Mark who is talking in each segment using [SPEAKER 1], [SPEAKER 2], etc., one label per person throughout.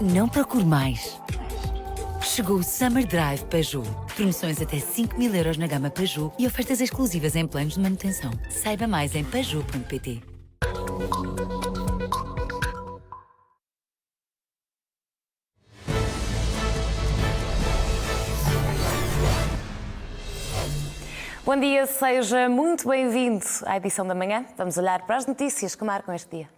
[SPEAKER 1] Não procure mais. Chegou o Summer Drive Peugeot. Promoções até 5.000 euros na gama Peugeot e ofertas exclusivas em planos de manutenção. Saiba mais em peugeot.pt.
[SPEAKER 2] Bom dia, seja muito bem-vindo à edição da manhã. Vamos olhar para as notícias que marcam este dia.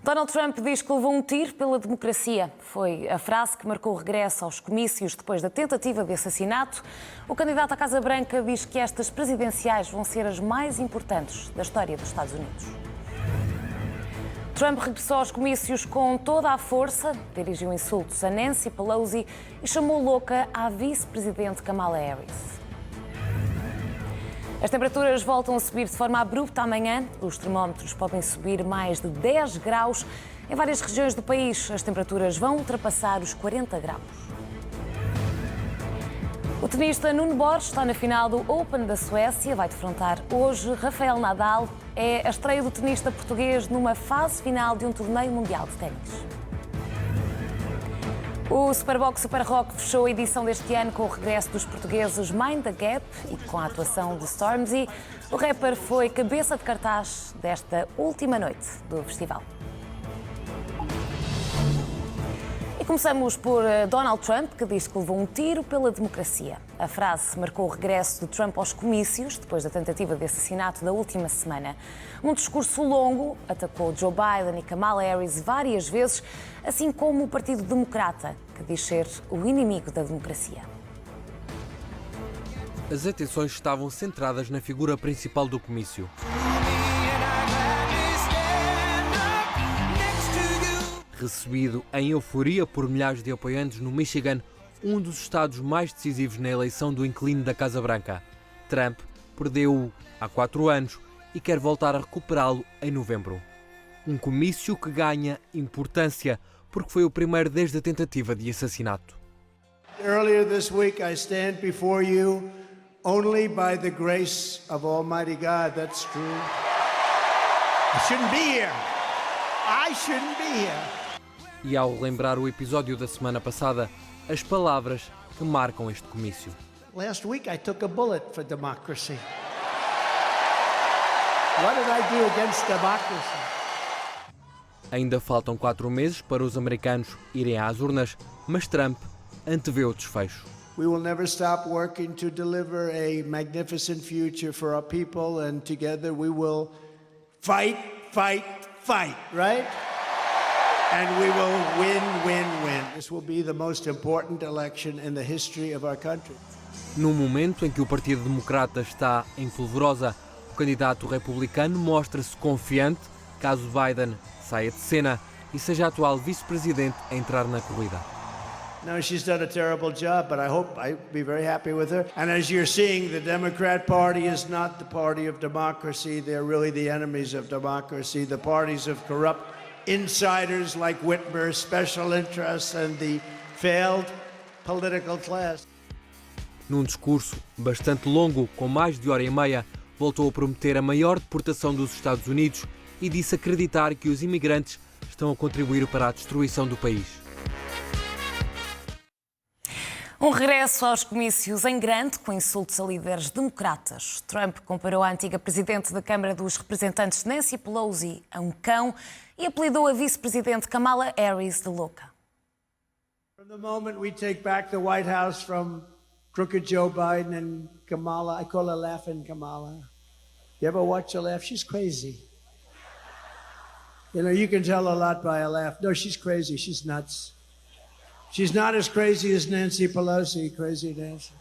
[SPEAKER 2] Donald Trump diz que levou um tiro pela democracia. Foi a frase que marcou o regresso aos comícios depois da tentativa de assassinato. O candidato à Casa Branca diz que estas presidenciais vão ser as mais importantes da história dos Estados Unidos. Trump regressou aos comícios com toda a força, dirigiu insultos a Nancy Pelosi e chamou louca à vice-presidente Kamala Harris. As temperaturas voltam a subir de forma abrupta amanhã. Os termómetros podem subir mais de 10 graus. Em várias regiões do país, as temperaturas vão ultrapassar os 40 graus. O tenista Nuno Borges está na final do Open da Suécia. Vai defrontar hoje Rafael Nadal. É a estreia do tenista português numa fase final de um torneio mundial de ténis. O Superbox Super Rock fechou a edição deste ano com o regresso dos portugueses Mind the Gap e com a atuação de Stormzy. O rapper foi cabeça de cartaz desta última noite do festival. E começamos por Donald Trump, que diz que levou um tiro pela democracia. A frase marcou o regresso de Trump aos comícios, depois da tentativa de assassinato da última semana. Num discurso longo, atacou Joe Biden e Kamala Harris várias vezes, assim como o Partido Democrata, que diz ser o inimigo da democracia.
[SPEAKER 3] As atenções estavam centradas na figura principal do comício. Recebido em euforia por milhares de apoiantes no Michigan, um dos estados mais decisivos na eleição do inquilino da Casa Branca. Trump perdeu-o há 4 anos e quer voltar a recuperá-lo em novembro. Um comício que ganha importância porque foi o primeiro desde a tentativa de assassinato.
[SPEAKER 4] Earlier this week I stand before you only by the grace of Almighty God. That's true. I shouldn't be here. I shouldn't be here.
[SPEAKER 3] E ao lembrar o episódio da semana passada, as palavras que marcam este comício.
[SPEAKER 4] Last week I took a bullet for democracy. What did I do against democracy?
[SPEAKER 3] Ainda faltam 4 meses para os americanos irem às urnas, mas Trump antevê o desfecho.
[SPEAKER 4] We will never stop working to deliver a magnificent future for our people, and together we will fight, fight, fight, right? And we will win, win, win. This will be the most important election in the history of our country.
[SPEAKER 3] Num momento em que o Partido Democrata está em polvorosa, o candidato republicano mostra-se confiante caso Biden saia de cena e seja a atual vice-presidente a entrar na corrida.
[SPEAKER 4] No, she's done a terrible job, but I hope I'll be very happy with her. And as you're seeing, the Democrat Party is not the party of democracy. They're really the enemies of democracy. The parties of corrupt insiders like Whitmer, special interests, and the failed political class.
[SPEAKER 3] Num discurso bastante longo, com mais de hora e meia, voltou a prometer a maior deportação dos Estados Unidos e disse acreditar que os imigrantes estão a contribuir para a destruição do país.
[SPEAKER 2] Um regresso aos comícios em grande, com insultos a líderes democratas. Trump comparou a antiga presidente da Câmara dos Representantes, Nancy Pelosi, a um cão e apelidou a vice-presidente Kamala Harris de louca.
[SPEAKER 4] From the moment we take back the White House from crooked Joe Biden and Kamala, I call her Laughing Kamala. You ever watch her laugh? She's crazy. You know, you can tell a lot by a laugh. No, she's crazy. She's nuts. She's not as crazy as Nancy Pelosi. Crazy Nancy.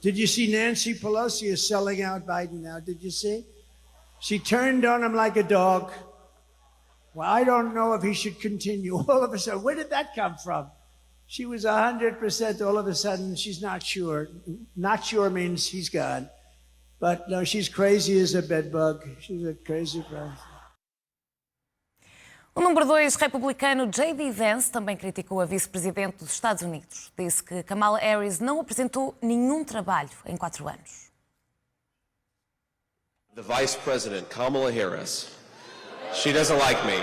[SPEAKER 4] Did you see Nancy Pelosi is selling out Biden now? Did you see? She turned on him like a dog. Well, I don't know if he should continue. All of a sudden, where did that come from? She was 100%. All of a sudden, she's not sure. Not sure means he's gone. But no, she's crazy as a bedbug. She's a crazy person.
[SPEAKER 2] O número 2 republicano J.D. Vance também criticou a vice-presidente dos Estados Unidos. Disse que Kamala Harris não apresentou nenhum trabalho em 4 anos.
[SPEAKER 5] The Vice President, Kamala Harris, she doesn't like me.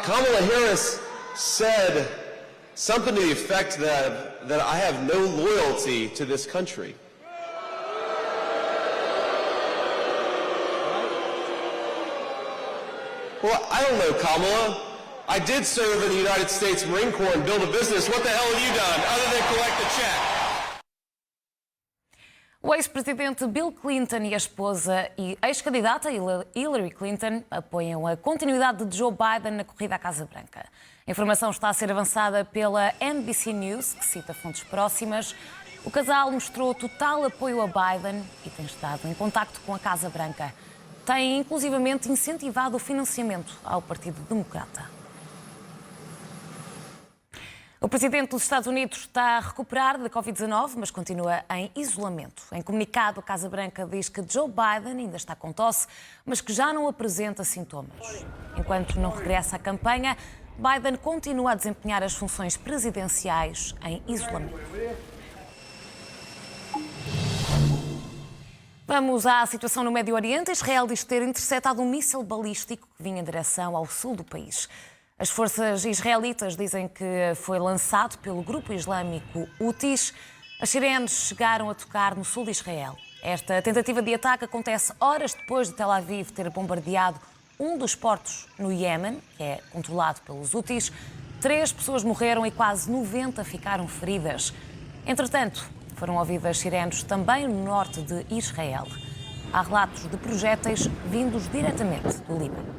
[SPEAKER 5] Kamala Harris said something to the effect that I have no loyalty to this country. Well, I don't know, Kamala. I did serve in the United States Marine Corps and build a business. What the hell have you done other than collect a check?
[SPEAKER 2] O ex-presidente Bill Clinton e a esposa e ex-candidata Hillary Clinton apoiam a continuidade de Joe Biden na corrida à Casa Branca. A informação está a ser avançada pela NBC News, que cita fontes próximas. O casal mostrou total apoio a Biden e tem estado em contacto com a Casa Branca. Tem inclusivamente incentivado o financiamento ao Partido Democrata. O presidente dos Estados Unidos está a recuperar da Covid-19, mas continua em isolamento. Em comunicado, a Casa Branca diz que Joe Biden ainda está com tosse, mas que já não apresenta sintomas. Enquanto não regressa à campanha, Biden continua a desempenhar as funções presidenciais em isolamento. Vamos à situação no Médio Oriente. Israel diz ter interceptado um míssil balístico que vinha em direção ao sul do país. As forças israelitas dizem que foi lançado pelo grupo islâmico Houthis. As sirenes chegaram a tocar no sul de Israel. Esta tentativa de ataque acontece horas depois de Tel Aviv ter bombardeado um dos portos no Iémen, que é controlado pelos Houthis. 3 pessoas morreram e quase 90 ficaram feridas. Entretanto, foram ouvidas sirenes também no norte de Israel. Há relatos de projéteis vindos diretamente do Líbano.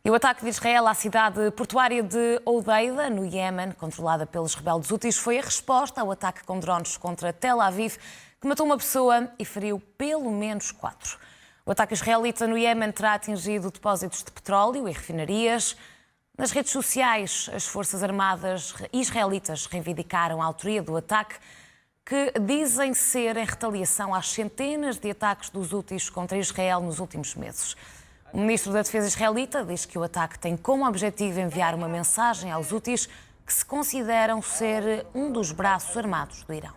[SPEAKER 2] E o ataque de Israel à cidade portuária de Hodeida, no Iémen, controlada pelos rebeldes Houthis, foi a resposta ao ataque com drones contra Tel Aviv, que matou uma pessoa e feriu pelo menos 4. O ataque israelita no Iémen terá atingido depósitos de petróleo e refinarias. Nas redes sociais, as Forças Armadas israelitas reivindicaram a autoria do ataque, que dizem ser em retaliação às centenas de ataques dos Houthis contra Israel nos últimos meses. O ministro da Defesa israelita diz que o ataque tem como objetivo enviar uma mensagem aos Houthis, que se consideram ser um dos braços armados do Irão.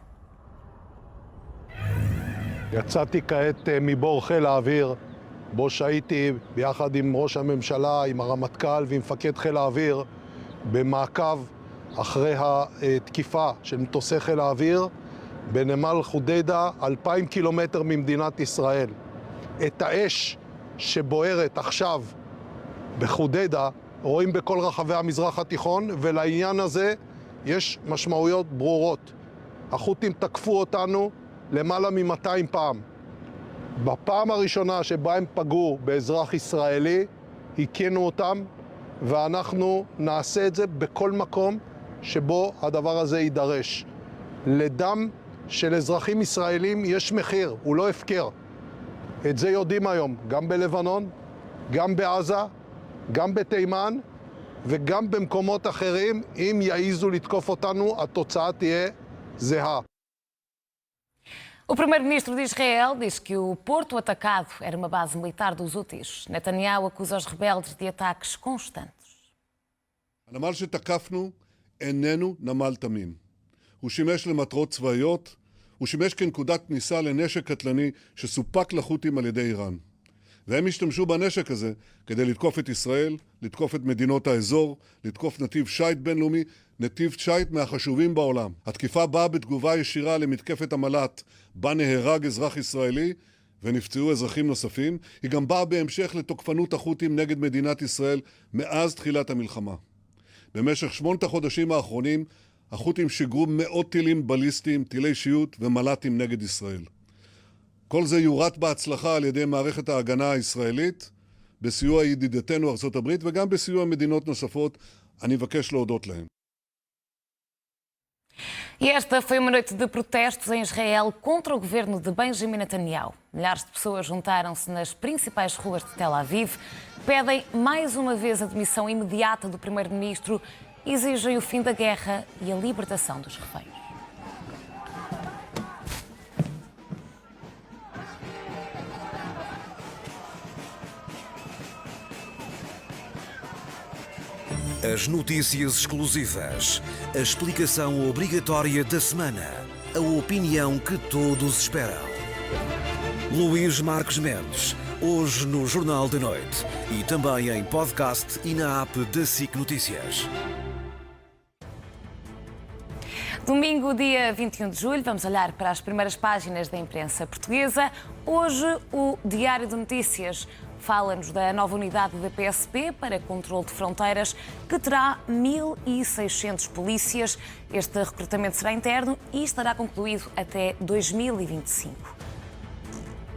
[SPEAKER 6] יצאתי כעת מבור חיל האוויר, בו שהייתי ביחד עם ראש הממשלה, עם הרמטכ"ל ועם מפקד חיל האוויר, במעקב אחרי התקיפה של מטוסי חיל האוויר בנמל חודיידה, 2,000 קילומטר ממדינת ישראל. את האש שבוערת עכשיו בחודיידה רואים בכל רחבי המזרח התיכון, ולעניין הזה יש משמעויות ברורות. החות'ים תקפו אותנו למעלה מ-200 פעם. בפעם הראשונה שבה הם פגעו באזרח ישראלי, הכינו אותם, ואנחנו נעשה את זה בכל מקום שבו הדבר הזה יידרש. לדם של אזרחים ישראלים יש מחיר, הוא לא הפקר. את זה יודעים היום, גם בלבנון, גם בעזה, גם בתימן, וגם במקומות אחרים. אם יעיזו לתקוף אותנו, התוצאה תהיה זהה.
[SPEAKER 2] O primeiro-ministro de Israel diz que o porto atacado era uma base militar dos Houthis. Netanyahu acusa os rebeldes de ataques constantes.
[SPEAKER 7] הנמל שתקפנו איננו נמל תמים. הוא שימש למטרות צבאיות, הוא שימש כנקודת כניסה לנשק קטלני שסופק לחות'ים על ידי איראן. והם השתמשו בנשק הזה כדי לתקוף את ישראל, לתקוף את מדינות האזור, לתקוף נתיב שייט בינלאומי, נתיב שייט מהחשובים בעולם. התקיפה באה בתגובה ישירה למתקפת המל"ט, בה נהרג אזרח ישראלי ונפצעו אזרחים נוספים. היא גם באה בהמשך לתוקפנות החות'ים נגד מדינת ישראל מאז תחילת המלחמה. במשך 8 החודשים האחרונים, החות'ים שיגרו מאות טילים בליסטיים, טילי שיוט ומל"טים נגד ישראל. כל זה יורט בהצלחה על ידי מערכת ההגנה הישראלית, בסיוע ידידתנו ארצות הברית וגם בסיוע מדינות נוספות. אני מבקש להודות להם.
[SPEAKER 2] E esta foi uma noite de protestos em Israel contra o governo de Benjamin Netanyahu. Milhares de pessoas juntaram-se nas principais ruas de Tel Aviv, pedem mais uma vez a demissão imediata do primeiro-ministro e exigem o fim da guerra e a libertação dos reféns.
[SPEAKER 8] As notícias exclusivas, a explicação obrigatória da semana, a opinião que todos esperam. Luís Marques Mendes Hoje no Jornal da Noite e também em podcast e na app da SIC Notícias.
[SPEAKER 2] Domingo, dia 21 de julho, vamos olhar para as primeiras páginas da imprensa portuguesa. Hoje, o Diário de Notícias fala-nos da nova unidade da PSP para controle de fronteiras, que terá 1.600 polícias. Este recrutamento será interno e estará concluído até 2025.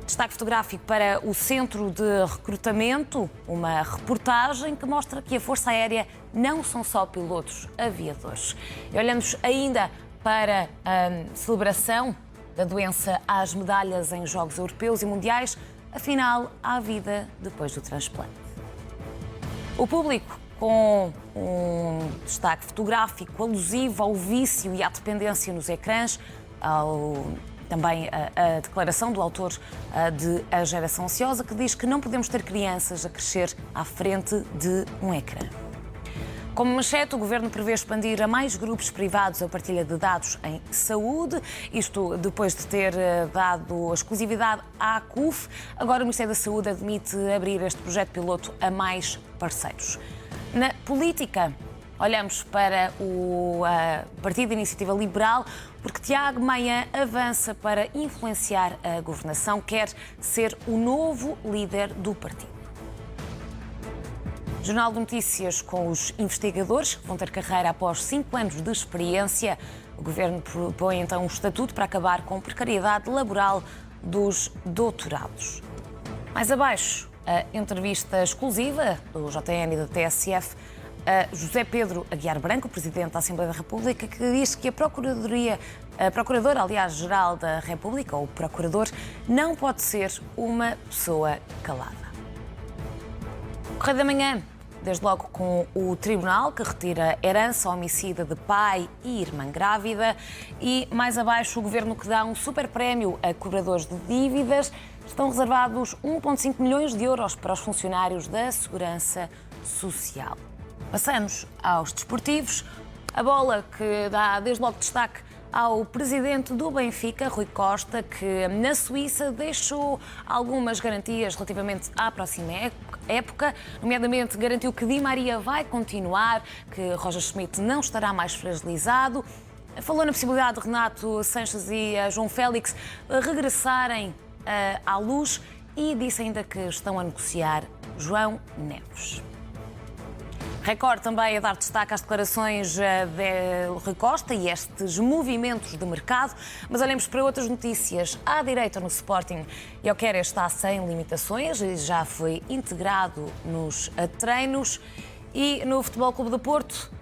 [SPEAKER 2] Destaque fotográfico para o Centro de Recrutamento, uma reportagem que mostra que a Força Aérea não são só pilotos aviadores. E olhamos ainda para a celebração da doença às medalhas em Jogos Europeus e Mundiais. Afinal, há vida depois do transplante. O Público, com um destaque fotográfico alusivo ao vício e à dependência nos ecrãs, também a declaração do autor de A Geração Ansiosa, que diz que não podemos ter crianças a crescer à frente de um ecrã. Como manchete, o Governo prevê expandir a mais grupos privados a partilha de dados em saúde, isto depois de ter dado a exclusividade à ACUF. Agora o Ministério da Saúde admite abrir este projeto piloto a mais parceiros. Na política, olhamos para o Partido de Iniciativa Liberal, porque Tiago Maia avança para influenciar a governação, quer ser o novo líder do partido. Jornal de Notícias com os investigadores, que vão ter carreira após 5 anos de experiência. O Governo propõe então um estatuto para acabar com a precariedade laboral dos doutorados. Mais abaixo, a entrevista exclusiva do JN e da TSF a José Pedro Aguiar Branco, Presidente da Assembleia da República, que diz que a Procuradora-Geral da República, ou Procurador, não pode ser uma pessoa calada. Correio da Manhã, desde logo com o Tribunal, que retira herança homicida de pai e irmã grávida. E mais abaixo, o Governo que dá um super prémio a cobradores de dívidas. Estão reservados 1,5 milhões de euros para os funcionários da Segurança Social. Passamos aos desportivos. A bola que dá desde logo destaque ao presidente do Benfica, Rui Costa, que na Suíça deixou algumas garantias relativamente à próxima época, nomeadamente garantiu que Di Maria vai continuar, que Roger Schmidt não estará mais fragilizado. Falou na possibilidade de Renato Sanches e João Félix regressarem à Luz e disse ainda que estão a negociar João Neves. Record também a dar destaque às declarações de Rui Costa e estes movimentos de mercado, mas olhemos para outras notícias. À direita no Sporting, Jokeres está sem limitações e já foi integrado nos treinos. E no Futebol Clube do Porto,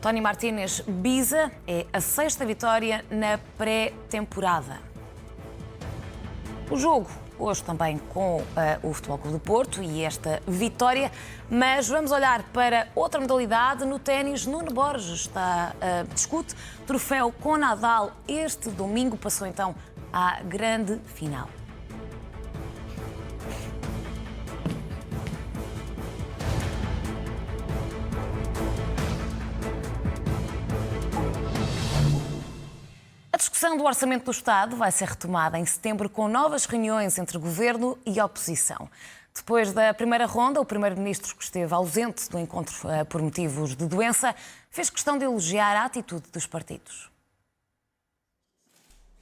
[SPEAKER 2] Tony Martínez Biza é a 6ª vitória na pré-temporada. O jogo hoje também com o Futebol Clube do Porto e esta vitória, mas vamos olhar para outra modalidade. No ténis, Nuno Borges discute troféu com Nadal. Este domingo passou então à grande final. A discussão do Orçamento do Estado vai ser retomada em setembro com novas reuniões entre Governo e oposição. Depois da primeira ronda, o Primeiro-Ministro, que esteve ausente do encontro por motivos de doença, fez questão de elogiar a atitude dos partidos.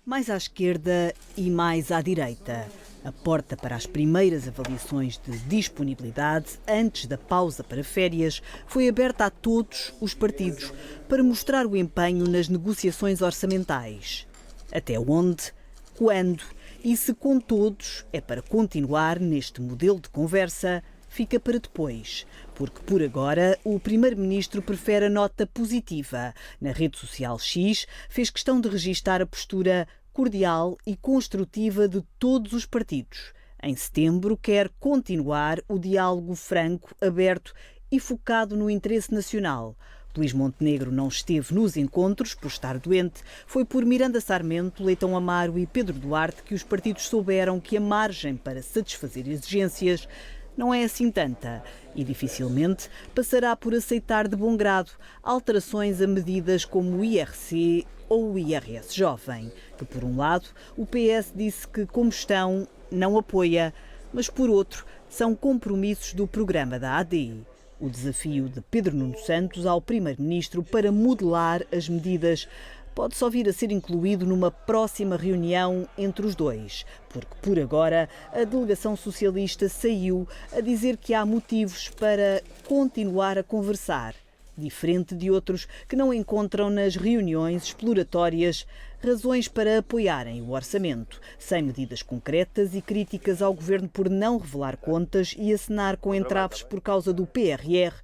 [SPEAKER 9] Mais à esquerda e mais à direita. A porta para as primeiras avaliações de disponibilidade, antes da pausa para férias, foi aberta a todos os partidos para mostrar o empenho nas negociações orçamentais. Até onde, quando e se com todos é para continuar neste modelo de conversa, fica para depois, porque por agora o Primeiro-Ministro prefere a nota positiva. Na rede social X, fez questão de registar a postura cordial e construtiva de todos os partidos. Em setembro, quer continuar o diálogo franco, aberto e focado no interesse nacional. Luís Montenegro não esteve nos encontros por estar doente. Foi por Miranda Sarmento, Leitão Amaro e Pedro Duarte que os partidos souberam que a margem para satisfazer exigências não é assim tanta e dificilmente passará por aceitar de bom grado alterações a medidas como o IRC ou o IRS jovem, que por um lado o PS disse que como estão não apoia, mas por outro, são compromissos do programa da AD. O desafio de Pedro Nuno Santos ao Primeiro-Ministro para modelar as medidas pode só vir a ser incluído numa próxima reunião entre os dois, porque por agora a delegação socialista saiu a dizer que há motivos para continuar a conversar, diferente de outros que não encontram nas reuniões exploratórias razões para apoiarem o orçamento, sem medidas concretas e críticas ao governo por não revelar contas e acenar com entraves por causa do PRR,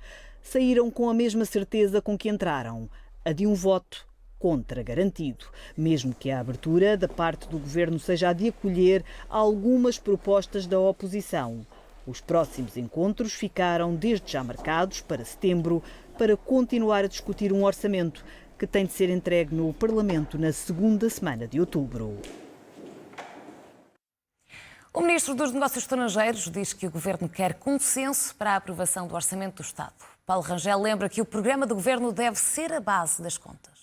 [SPEAKER 9] saíram com a mesma certeza com que entraram, a de um voto contra garantido, mesmo que a abertura da parte do governo seja a de acolher algumas propostas da oposição. Os próximos encontros ficaram desde já marcados para setembro para continuar a discutir um orçamento que tem de ser entregue no Parlamento na segunda semana de outubro.
[SPEAKER 2] O Ministro dos Negócios Estrangeiros diz que o Governo quer consenso para a aprovação do Orçamento do Estado. Paulo Rangel lembra que o programa do Governo deve ser a base das contas.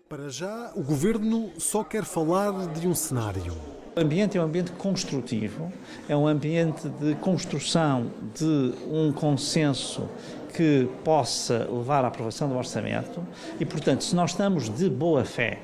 [SPEAKER 10] Para já, o Governo só quer falar de um cenário.
[SPEAKER 11] O ambiente é um ambiente construtivo, é um ambiente de construção de um consenso que possa levar à aprovação do orçamento e, portanto, se nós estamos de boa fé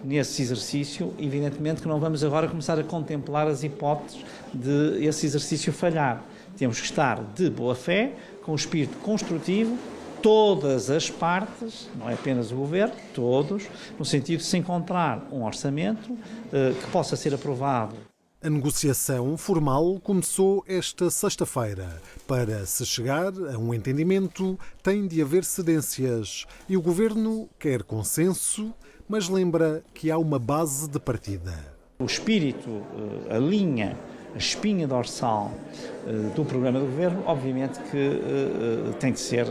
[SPEAKER 11] nesse exercício, evidentemente que não vamos agora começar a contemplar as hipóteses de esse exercício falhar. Temos que estar de boa fé, com um espírito construtivo, todas as partes, não é apenas o Governo, todos, no sentido de se encontrar um orçamento que possa ser aprovado.
[SPEAKER 10] A negociação formal começou esta sexta-feira. Para se chegar a um entendimento, tem de haver cedências e o Governo quer consenso, mas lembra que há uma base de partida.
[SPEAKER 11] O espírito, a linha, a espinha dorsal do programa do Governo, obviamente que tem de ser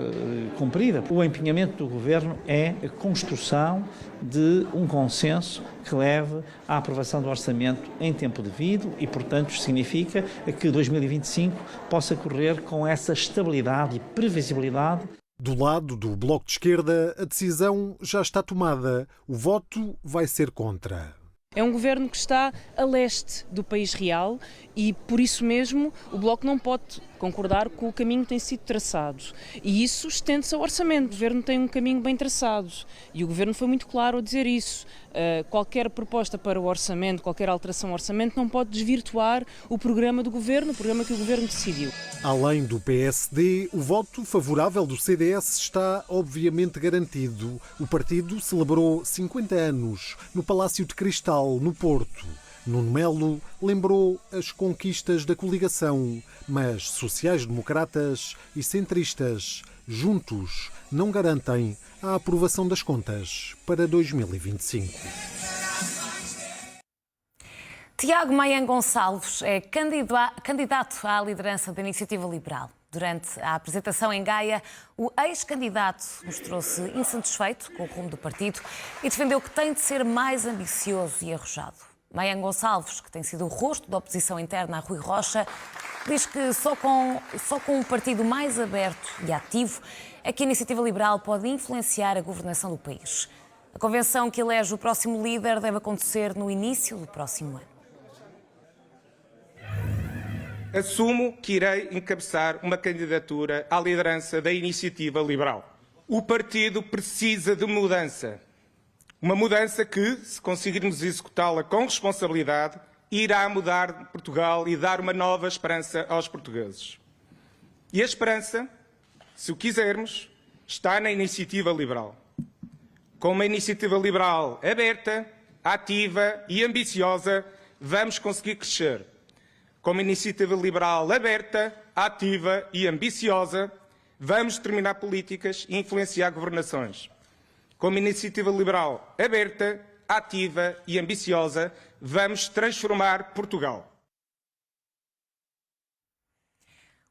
[SPEAKER 11] cumprida. O empenhamento do Governo é a construção de um consenso que leve à aprovação do orçamento em tempo devido e, portanto, significa que 2025 possa correr com essa estabilidade e previsibilidade.
[SPEAKER 10] Do lado do Bloco de Esquerda, a decisão já está tomada. O voto vai ser contra.
[SPEAKER 12] É um governo que está a leste do país real e, por isso mesmo, o Bloco não pode concordar com o caminho que tem sido traçado. E isso estende-se ao orçamento. O governo tem um caminho bem traçado e o governo foi muito claro a dizer isso. Qualquer proposta para o orçamento, qualquer alteração ao orçamento não pode desvirtuar o programa do governo, o programa que o governo decidiu.
[SPEAKER 10] Além do PSD, o voto favorável do CDS está obviamente garantido. O partido celebrou 50 anos no Palácio de Cristal, no Porto. Nuno Melo lembrou as conquistas da coligação, mas sociais-democratas e centristas, juntos, não garantem a aprovação das contas para 2025.
[SPEAKER 2] Tiago Maia Gonçalves é candidato à liderança da Iniciativa Liberal. Durante a apresentação em Gaia, o ex-candidato mostrou-se insatisfeito com o rumo do partido e defendeu que tem de ser mais ambicioso e arrojado. Maia Gonçalves, que tem sido o rosto da oposição interna a Rui Rocha, diz que só com um partido mais aberto e ativo é que a Iniciativa Liberal pode influenciar a governação do país. A convenção que elege o próximo líder deve acontecer no início do próximo ano.
[SPEAKER 13] Assumo que irei encabeçar uma candidatura à liderança da Iniciativa Liberal. O partido precisa de mudança. Uma mudança que, se conseguirmos executá-la com responsabilidade, irá mudar Portugal e dar uma nova esperança aos portugueses. E a esperança, se o quisermos, está na Iniciativa Liberal. Com uma Iniciativa Liberal aberta, ativa e ambiciosa, vamos conseguir crescer. Com uma Iniciativa Liberal aberta, ativa e ambiciosa, vamos determinar políticas e influenciar governações. Com uma Iniciativa Liberal aberta, ativa e ambiciosa, vamos transformar Portugal.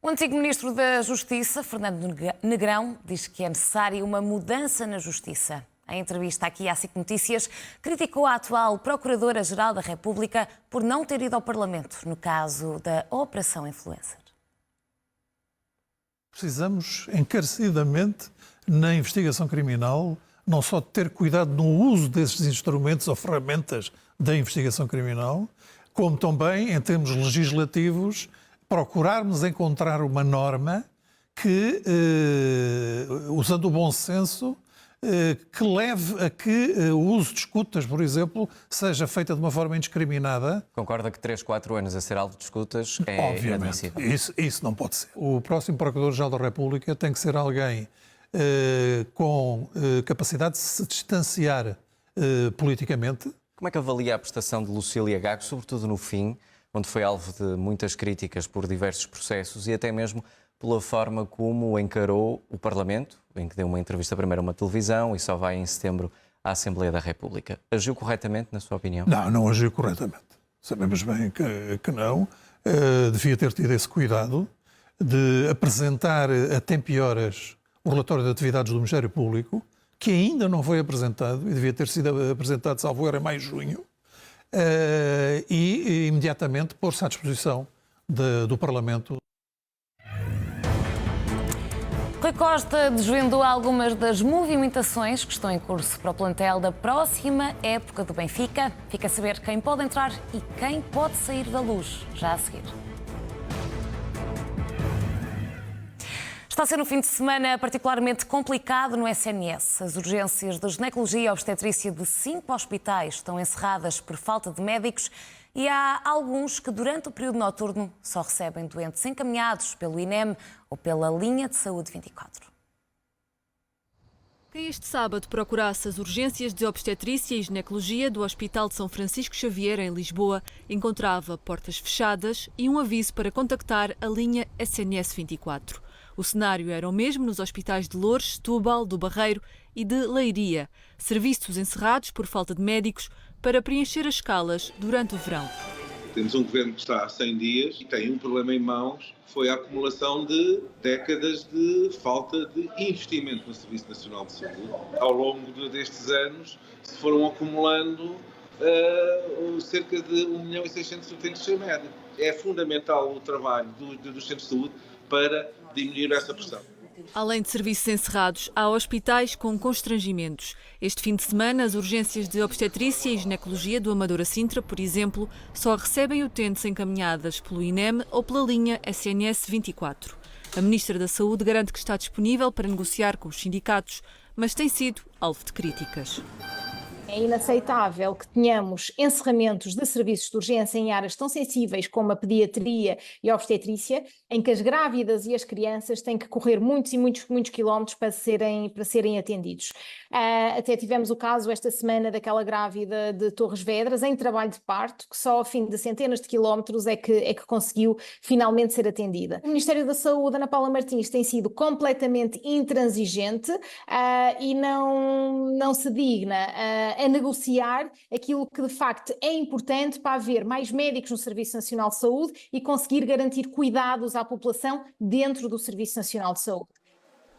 [SPEAKER 2] O antigo Ministro da Justiça, Fernando Negrão, diz que é necessária uma mudança na Justiça. Em entrevista aqui à SIC Notícias, criticou a atual Procuradora-Geral da República por não ter ido ao Parlamento, no caso da Operação Influencer.
[SPEAKER 14] Precisamos encarecidamente, na investigação criminal, não só ter cuidado no uso desses instrumentos ou ferramentas da investigação criminal, como também, em termos legislativos, procurarmos encontrar uma norma que, usando o bom senso, que leve a que o uso de escutas, por exemplo, seja feita de uma forma indiscriminada.
[SPEAKER 15] Concorda que 3, 4 anos a ser alvo de escutas é inadmissível?
[SPEAKER 14] Isso não pode ser. O próximo Procurador-Geral da República tem que ser alguém com capacidade de se distanciar politicamente.
[SPEAKER 15] Como é que avalia a prestação de Lucília Gago, sobretudo no fim, onde foi alvo de muitas críticas por diversos processos e até mesmo pela forma como encarou o Parlamento, em que deu uma entrevista primeiro a uma televisão e só vai em setembro à Assembleia da República? Agiu corretamente, na sua opinião?
[SPEAKER 14] Não agiu corretamente. Sabemos bem que não. Devia ter tido esse cuidado de apresentar a tempo e horas o relatório de atividades do Ministério Público, que ainda não foi apresentado e devia ter sido apresentado, salvo erro, em maio e junho, e imediatamente pôr-se à disposição do Parlamento.
[SPEAKER 2] Rui Costa desvendou algumas das movimentações que estão em curso para o plantel da próxima época do Benfica. Fica a saber quem pode entrar e quem pode sair da luz, já a seguir. Está a ser um fim de semana particularmente complicado no SNS. As urgências de ginecologia e obstetrícia de 5 hospitais estão encerradas por falta de médicos e há alguns que durante o período noturno só recebem doentes encaminhados pelo INEM ou pela linha de saúde 24.
[SPEAKER 16] Quem este sábado procurasse as urgências de obstetrícia e ginecologia do Hospital de São Francisco Xavier, em Lisboa, encontrava portas fechadas e um aviso para contactar a linha SNS 24. O cenário era o mesmo nos hospitais de Loures, Setúbal, do Barreiro e de Leiria. Serviços encerrados por falta de médicos para preencher as escalas durante o verão.
[SPEAKER 17] Temos um governo que está há 100 dias e tem um problema em mãos, foi a acumulação de décadas de falta de investimento no Serviço Nacional de Saúde. Ao longo destes anos se foram acumulando cerca de 1.600.000 utentes sem médico. É fundamental o trabalho dos centros de saúde para diminuir essa pressão.
[SPEAKER 16] Além de serviços encerrados, há hospitais com constrangimentos. Este fim de semana, as urgências de obstetrícia e ginecologia do Amadora Sintra, por exemplo, só recebem utentes encaminhadas pelo INEM ou pela linha SNS 24. A Ministra da Saúde garante que está disponível para negociar com os sindicatos, mas tem sido alvo de críticas.
[SPEAKER 18] É inaceitável que tenhamos encerramentos de serviços de urgência em áreas tão sensíveis como a pediatria e a obstetrícia, em que as grávidas e as crianças têm que correr muitos e muitos quilómetros para serem atendidos. Até tivemos o caso esta semana daquela grávida de Torres Vedras, em trabalho de parto, que só ao fim de centenas de quilómetros é que conseguiu finalmente ser atendida. O Ministério da Saúde, Ana Paula Martins, tem sido completamente intransigente e não se digna a negociar aquilo que de facto é importante para haver mais médicos no Serviço Nacional de Saúde e conseguir garantir cuidados à população dentro do Serviço Nacional de Saúde.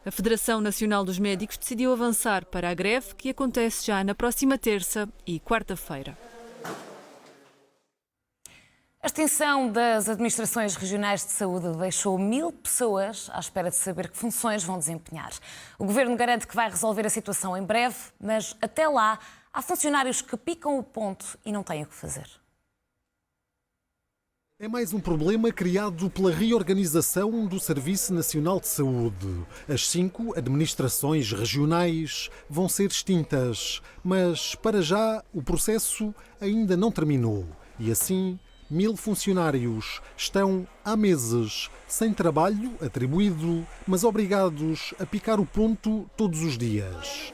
[SPEAKER 16] A Federação Nacional dos Médicos decidiu avançar para a greve, que acontece já na próxima terça e quarta-feira.
[SPEAKER 2] A extinção das administrações regionais de saúde deixou 1.000 pessoas à espera de saber que funções vão desempenhar. O Governo garante que vai resolver a situação em breve, mas até lá há funcionários que picam o ponto e não têm o que fazer.
[SPEAKER 10] É mais um problema criado pela reorganização do Serviço Nacional de Saúde. As 5 administrações regionais vão ser extintas, mas para já o processo ainda não terminou. E assim, 1.000 funcionários estão há meses sem trabalho atribuído, mas obrigados a picar o ponto todos os dias.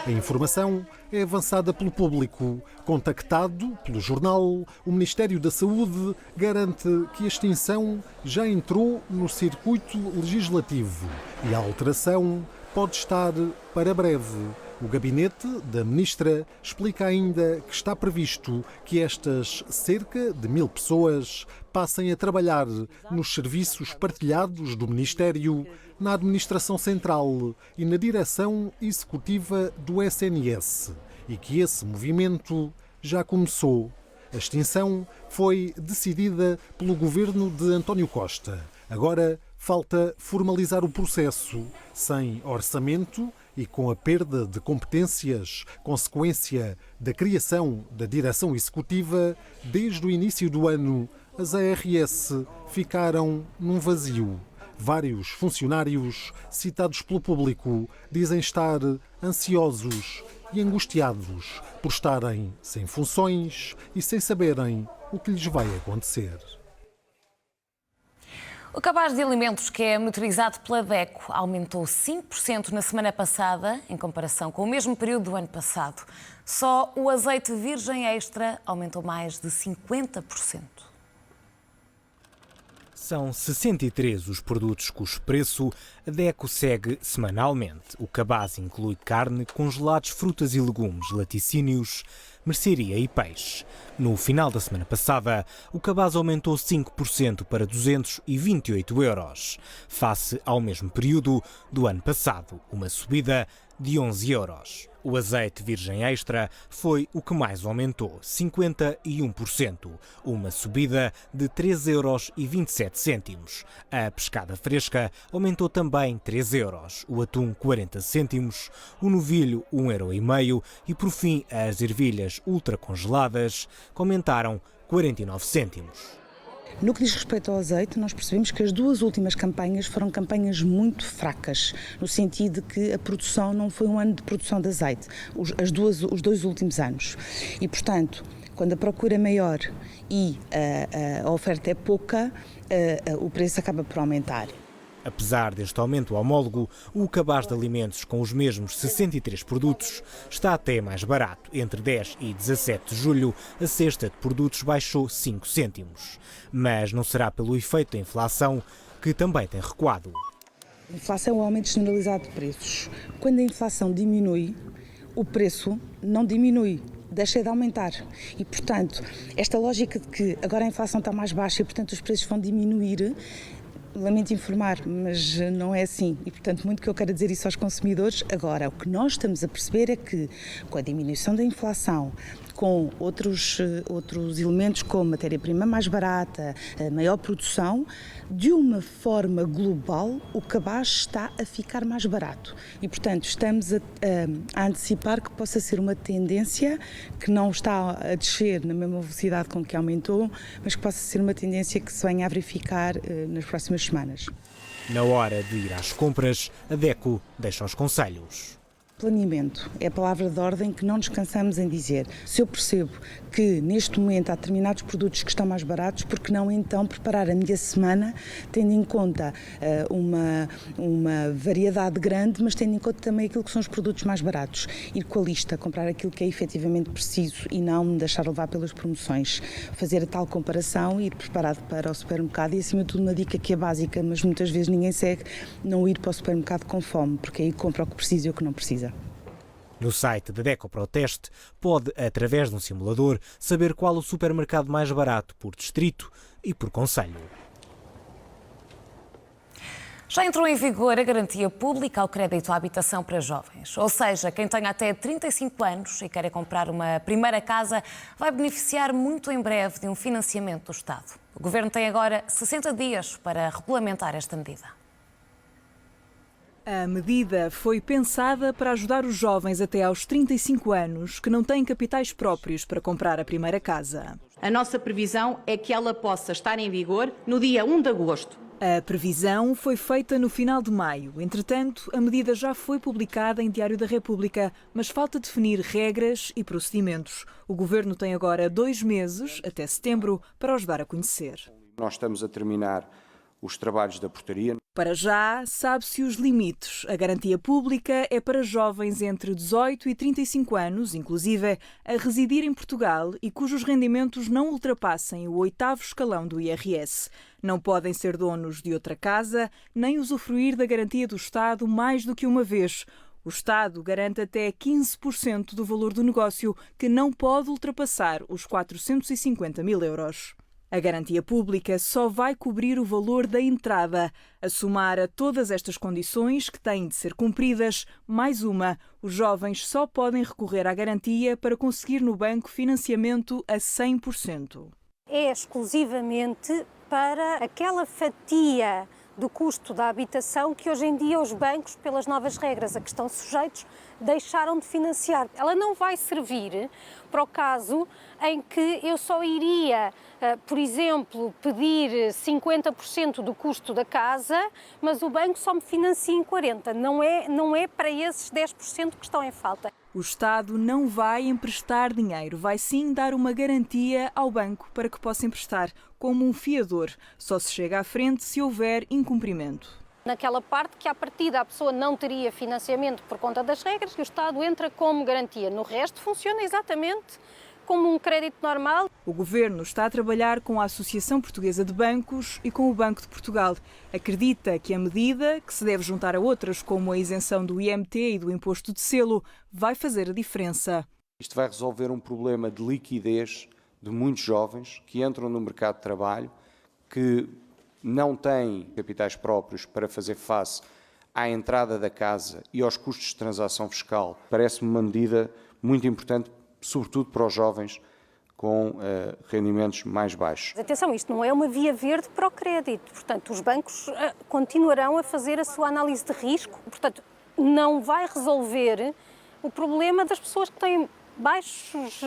[SPEAKER 10] A informação é avançada pelo público. Contactado pelo jornal, o Ministério da Saúde garante que a extinção já entrou no circuito legislativo e a alteração pode estar para breve. O gabinete da Ministra explica ainda que está previsto que estas cerca de 1.000 pessoas passem a trabalhar nos serviços partilhados do Ministério, na Administração Central e na Direção Executiva do SNS, e que esse movimento já começou. A extinção foi decidida pelo governo de António Costa. Agora Falta formalizar o processo. Sem orçamento e com a perda de competências, consequência da criação da direção executiva, desde o início do ano, as ARS ficaram num vazio. Vários funcionários, citados pelo público, dizem estar ansiosos e angustiados por estarem sem funções e sem saberem o que lhes vai acontecer.
[SPEAKER 2] O cabaz de alimentos que é monitorizado pela DECO aumentou 5% na semana passada, em comparação com o mesmo período do ano passado. Só o azeite virgem extra aumentou mais de 50%.
[SPEAKER 19] São 63 os produtos cujo preço a DECO segue semanalmente. O cabaz inclui carne, congelados, frutas e legumes, laticínios, mercearia e peixe. No final da semana passada, o cabaz aumentou 5% para 228 €, face ao mesmo período do ano passado, uma subida de 11 €. O azeite virgem extra foi o que mais aumentou, 51%, uma subida de 3,27 €. A pescada fresca aumentou também 3 €, o atum 40 cêntimos, o novilho 1,5 € e, por fim, as ervilhas ultracongeladas que aumentaram 49 cêntimos.
[SPEAKER 20] No que diz respeito ao azeite, nós percebemos que as duas últimas campanhas foram campanhas muito fracas, no sentido de que a produção não foi um ano de produção de azeite, os dois últimos anos. E, portanto, quando a procura é maior e a oferta é pouca, o preço acaba por aumentar.
[SPEAKER 19] Apesar deste aumento homólogo, o cabaz de alimentos com os mesmos 63 produtos está até mais barato. Entre 10 e 17 de julho, a cesta de produtos baixou 5 cêntimos. Mas não será pelo efeito da inflação, que também tem recuado.
[SPEAKER 20] A inflação é um aumento generalizado de preços. Quando a inflação diminui, o preço não diminui, deixa de aumentar. E, portanto, esta lógica de que agora a inflação está mais baixa e, portanto, os preços vão diminuir, lamento informar, mas não é assim. E, portanto, muito que eu quero dizer isso aos consumidores. Agora, o que nós estamos a perceber é que, com a diminuição da inflação, com outros elementos como matéria-prima mais barata, maior produção, de uma forma global, o cabaz está a ficar mais barato. E, portanto, estamos a antecipar que possa ser uma tendência que não está a descer na mesma velocidade com que aumentou, mas que possa ser uma tendência que se venha a verificar nas próximas semanas.
[SPEAKER 19] Na hora de ir às compras, a DECO deixa os conselhos.
[SPEAKER 20] Planeamento é a palavra de ordem que não descansamos em dizer. Se eu percebo que neste momento há determinados produtos que estão mais baratos, por que não então preparar a minha semana tendo em conta uma variedade grande, mas tendo em conta também aquilo que são os produtos mais baratos. Ir com a lista, comprar aquilo que é efetivamente preciso e não me deixar levar pelas promoções. Fazer a tal comparação e ir preparado para o supermercado e, acima de tudo, uma dica que é básica, mas muitas vezes ninguém segue, não ir para o supermercado com fome, porque aí compra o que precisa e o que não precisa.
[SPEAKER 19] No site da DECO Proteste, pode, através de um simulador, saber qual o supermercado mais barato por distrito e por concelho.
[SPEAKER 2] Já entrou em vigor a garantia pública ao crédito à habitação para jovens. Ou seja, quem tem até 35 anos e quer comprar uma primeira casa vai beneficiar muito em breve de um financiamento do Estado. O Governo tem agora 60 dias para regulamentar esta medida.
[SPEAKER 21] A medida foi pensada para ajudar os jovens até aos 35 anos que não têm capitais próprios para comprar a primeira casa.
[SPEAKER 22] A nossa previsão é que ela possa estar em vigor no dia 1 de agosto.
[SPEAKER 21] A previsão foi feita no final de maio. Entretanto, a medida já foi publicada em Diário da República, mas falta definir regras e procedimentos. O Governo tem agora 2 meses, até setembro, para os dar a conhecer.
[SPEAKER 23] Nós estamos a terminar os trabalhos da portaria.
[SPEAKER 21] Para já, sabe-se os limites. A garantia pública é para jovens entre 18 e 35 anos, inclusive a residir em Portugal e cujos rendimentos não ultrapassem o 8º escalão do IRS. Não podem ser donos de outra casa, nem usufruir da garantia do Estado mais do que uma vez. O Estado garante até 15% do valor do negócio, que não pode ultrapassar os 450 mil euros. A garantia pública só vai cobrir o valor da entrada. A somar a todas estas condições que têm de ser cumpridas, mais uma, os jovens só podem recorrer à garantia para conseguir no banco financiamento a 100%.
[SPEAKER 24] É exclusivamente para aquela fatia
[SPEAKER 1] do custo da habitação que hoje em dia os bancos, pelas novas regras a que estão sujeitos, deixaram de financiar. Ela não vai servir para o caso em que eu só iria, por exemplo, pedir 50% do custo da casa, mas o banco só me financia em 40%. Não é para esses 10% que estão em falta.
[SPEAKER 21] O Estado não vai emprestar dinheiro, vai sim dar uma garantia ao banco para que possa emprestar, como um fiador. Só se chega à frente se houver incumprimento.
[SPEAKER 1] Naquela parte que, à partida, a pessoa não teria financiamento por conta das regras, e o Estado entra como garantia. No resto, funciona exatamente como um crédito normal.
[SPEAKER 21] O Governo está a trabalhar com a Associação Portuguesa de Bancos e com o Banco de Portugal. Acredita que a medida, que se deve juntar a outras como a isenção do IMT e do imposto de selo, vai fazer a diferença.
[SPEAKER 23] Isto vai resolver um problema de liquidez de muitos jovens que entram no mercado de trabalho, que não têm capitais próprios para fazer face à entrada da casa e aos custos de transação fiscal. Parece-me uma medida muito importante, sobretudo para os jovens com rendimentos mais baixos.
[SPEAKER 1] Atenção, isto não é uma via verde para o crédito. Portanto, os bancos continuarão a fazer a sua análise de risco. Portanto, não vai resolver o problema das pessoas que têm baixos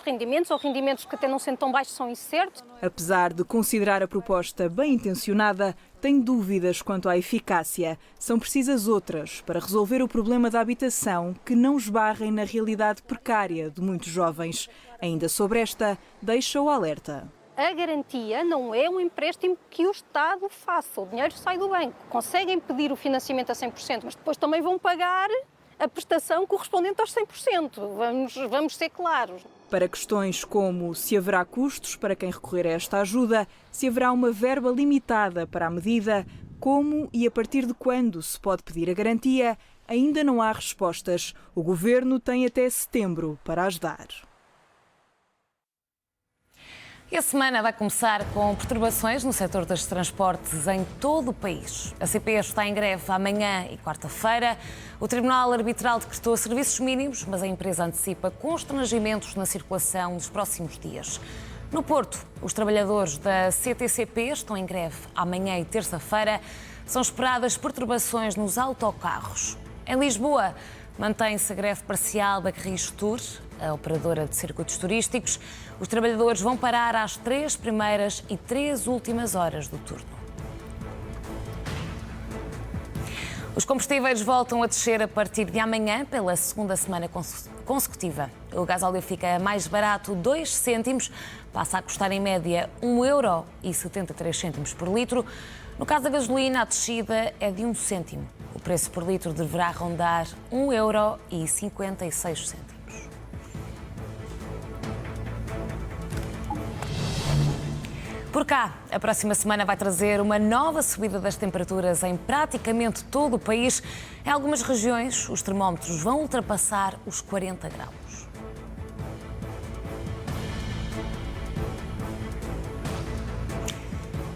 [SPEAKER 1] rendimentos ou rendimentos que até não sendo tão baixos, são incertos.
[SPEAKER 21] Apesar de considerar a proposta bem intencionada, tem dúvidas quanto à eficácia. São precisas outras para resolver o problema da habitação que não esbarrem na realidade precária de muitos jovens. Ainda sobre esta, deixa o alerta.
[SPEAKER 1] A garantia não é um empréstimo que o Estado faça. O dinheiro sai do banco. Conseguem pedir o financiamento a 100%, mas depois também vão pagar a prestação correspondente aos 100%. Vamos ser claros.
[SPEAKER 21] Para questões como se haverá custos para quem recorrer a esta ajuda, se haverá uma verba limitada para a medida, como e a partir de quando se pode pedir a garantia, ainda não há respostas. O Governo tem até setembro para ajudar.
[SPEAKER 2] E a semana vai começar com perturbações no setor dos transportes em todo o país. A CP está em greve amanhã e quarta-feira. O Tribunal Arbitral decretou serviços mínimos, mas a empresa antecipa constrangimentos na circulação nos próximos dias. No Porto, os trabalhadores da CTCP estão em greve amanhã e terça-feira. São esperadas perturbações nos autocarros. Em Lisboa, mantém-se a greve parcial da Carris Tour, a operadora de circuitos turísticos. Os trabalhadores vão parar às 3 primeiras e 3 últimas horas do turno. Os combustíveis voltam a descer a partir de amanhã, pela segunda semana consecutiva. O gasóleo fica mais barato 2 cêntimos, passa a custar em média 1,73 € por litro. No caso da gasolina, a descida é de 1 cêntimo. O preço por litro deverá rondar 1,56 €. Por cá, a próxima semana vai trazer uma nova subida das temperaturas em praticamente todo o país. Em algumas regiões, os termómetros vão ultrapassar os 40 graus.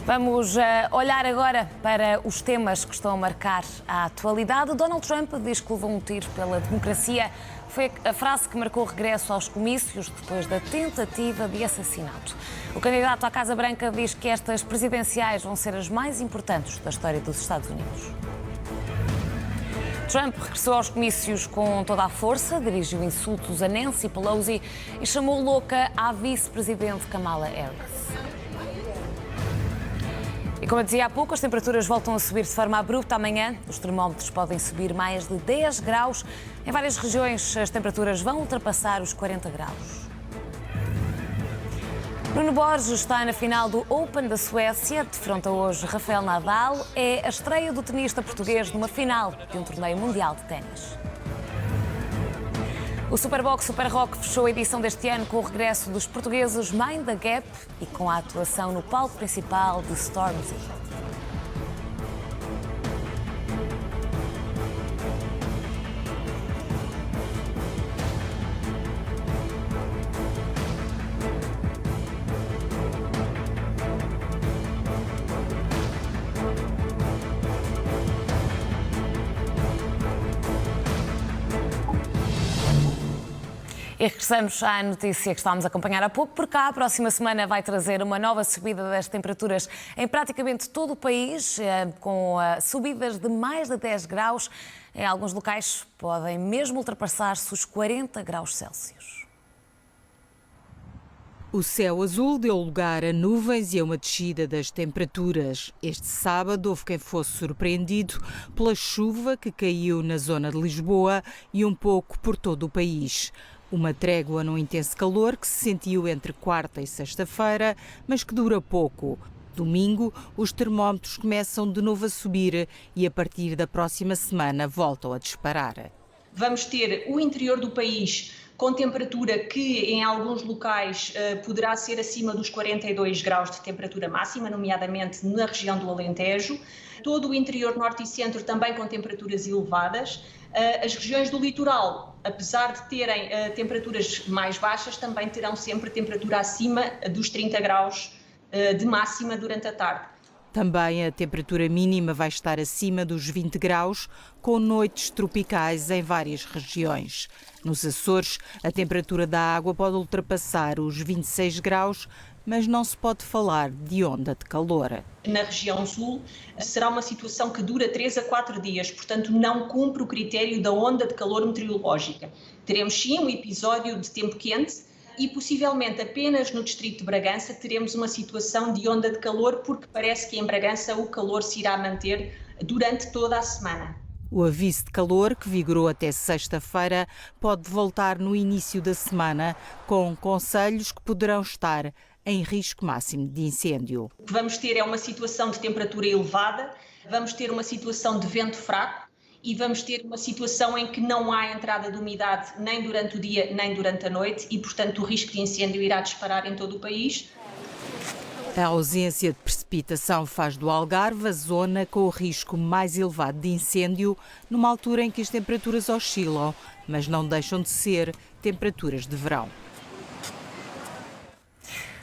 [SPEAKER 2] Vamos olhar agora para os temas que estão a marcar a atualidade. Donald Trump diz que levou um tiro pela democracia. Foi a frase que marcou o regresso aos comícios depois da tentativa de assassinato. O candidato à Casa Branca diz que estas presidenciais vão ser as mais importantes da história dos Estados Unidos. Trump regressou aos comícios com toda a força, dirigiu insultos a Nancy Pelosi e chamou louca à vice-presidente Kamala Harris. E como eu dizia há pouco, as temperaturas voltam a subir de forma abrupta amanhã. Os termómetros podem subir mais de 10 graus. Em várias regiões, as temperaturas vão ultrapassar os 40 graus. Bruno Borges está na final do Open da Suécia. Defronta hoje Rafael Nadal. É a estreia do tenista português numa final de um torneio mundial de ténis. O Superbox Super Rock fechou a edição deste ano com o regresso dos portugueses Mind the Gap e com a atuação no palco principal de Stormzy. regressamos à notícia que estávamos a acompanhar há pouco, porque a próxima semana vai trazer uma nova subida das temperaturas em praticamente todo o país, com subidas de mais de 10 graus. Em alguns locais podem mesmo ultrapassar-se os 40 graus Celsius.
[SPEAKER 3] O céu azul deu lugar a nuvens e a uma descida das temperaturas. Este sábado houve quem fosse surpreendido pela chuva que caiu na zona de Lisboa e um pouco por todo o país. Uma trégua no intenso calor que se sentiu entre quarta e sexta-feira, mas que dura pouco. Domingo, os termómetros começam de novo a subir e a partir da próxima semana voltam a disparar.
[SPEAKER 4] Vamos ter o interior do país com temperatura que em alguns locais poderá ser acima dos 42 graus de temperatura máxima, nomeadamente na região do Alentejo. Todo o interior norte e centro também com temperaturas elevadas. As regiões do litoral, apesar de terem temperaturas mais baixas, também terão sempre temperatura acima dos 30 graus de máxima durante a tarde.
[SPEAKER 3] Também a temperatura mínima vai estar acima dos 20 graus, com noites tropicais em várias regiões. Nos Açores, a temperatura da água pode ultrapassar os 26 graus, mas não se pode falar de onda de calor.
[SPEAKER 4] Na região sul, será uma situação que dura 3 a 4 dias, portanto não cumpre o critério da onda de calor meteorológica. Teremos sim um episódio de tempo quente, e possivelmente apenas no distrito de Bragança teremos uma situação de onda de calor, porque parece que em Bragança o calor se irá manter durante toda a semana.
[SPEAKER 3] O aviso de calor, que vigorou até sexta-feira, pode voltar no início da semana, com concelhos que poderão estar em risco máximo de incêndio.
[SPEAKER 4] O que vamos ter é uma situação de temperatura elevada, vamos ter uma situação de vento fraco, e vamos ter uma situação em que não há entrada de umidade nem durante o dia nem durante a noite e, portanto, o risco de incêndio irá disparar em todo o país.
[SPEAKER 3] A ausência de precipitação faz do Algarve a zona com o risco mais elevado de incêndio, numa altura em que as temperaturas oscilam, mas não deixam de ser temperaturas de verão.